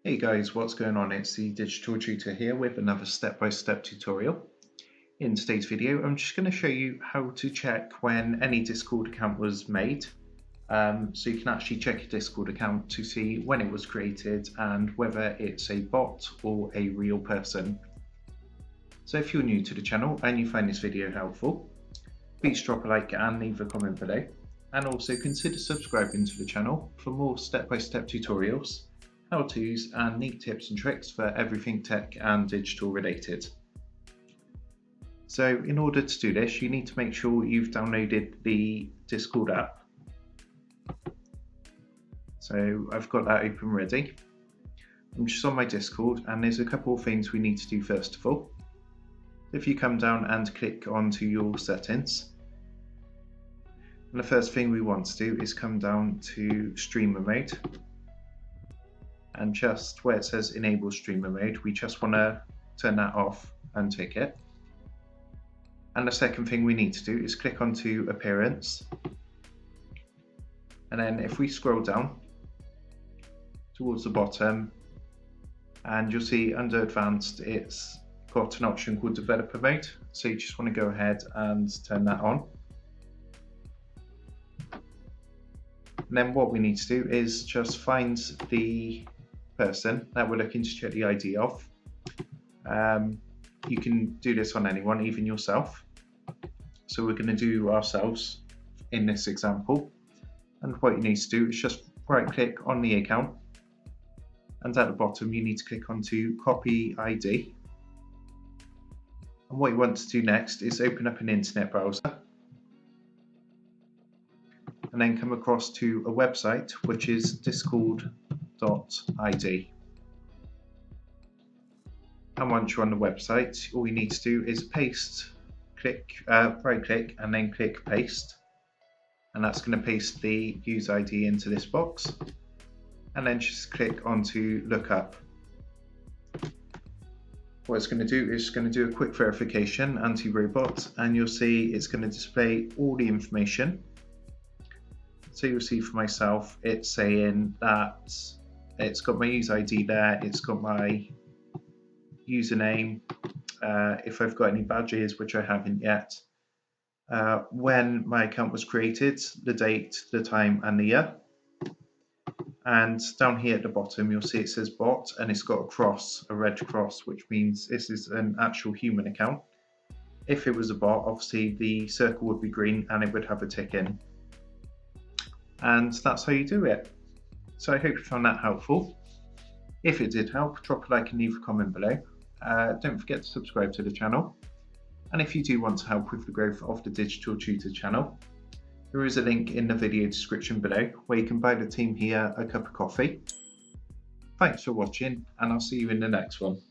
Hey guys, what's going on? It's the Digital Tutor here with another step-by-step tutorial. In today's video, I'm just going to show you how to check when any Discord account was made. So you can actually check your Discord account to see when it was created and whether it's a bot or a real person. So if you're new to the channel and you find this video helpful, please drop a like and leave a comment below. And also consider subscribing to the channel for more step-by-step tutorials, how-tos and neat tips and tricks for everything tech and digital related. So in order to do this, you need to make sure you've downloaded the Discord app. So I've got that open ready. I'm just on my Discord and there's a couple of things we need to do first of all. If you come down and click onto your settings, and the first thing we want to do is come down to streamer mode. And just where it says enable streamer mode, we just want to turn that off and tick it. And the second thing we need to do is click onto appearance. And then if we scroll down towards the bottom, and you'll see under advanced, it's got an option called developer mode. So you just want to go ahead and turn that on. And then what we need to do is just find the person that we're looking to check the ID of. You can do this on anyone, even yourself. So we're going to do ourselves in this example. And what you need to do is just right click on the account. And at the bottom, you need to click onto copy ID. And what you want to do next is open up an internet browser. And then come across to a website, which is discord.id. And once you're on the website, all you need to do is right click and then click paste. And that's going to paste the user ID into this box. And then just click onto look up. What it's going to do is going to do a quick verification anti-robot, and you'll see it's going to display all the information. So you'll see for myself, it's saying that it's got my user ID there, it's got my username, if I've got any badges, which I haven't yet, when my account was created, the date, the time and the year. And down here at the bottom, you'll see it says bot and it's got a cross, a red cross, which means this is an actual human account. If it was a bot, obviously the circle would be green and it would have a tick in. And that's how you do it. So I hope you found that helpful. If it did help, drop a like and leave a comment below. Don't forget to subscribe to the channel. And if you do want to help with the growth of the Digital Tutor channel, there is a link in the video description below where you can buy the team here a cup of coffee. Thanks for watching, and I'll see you in the next one.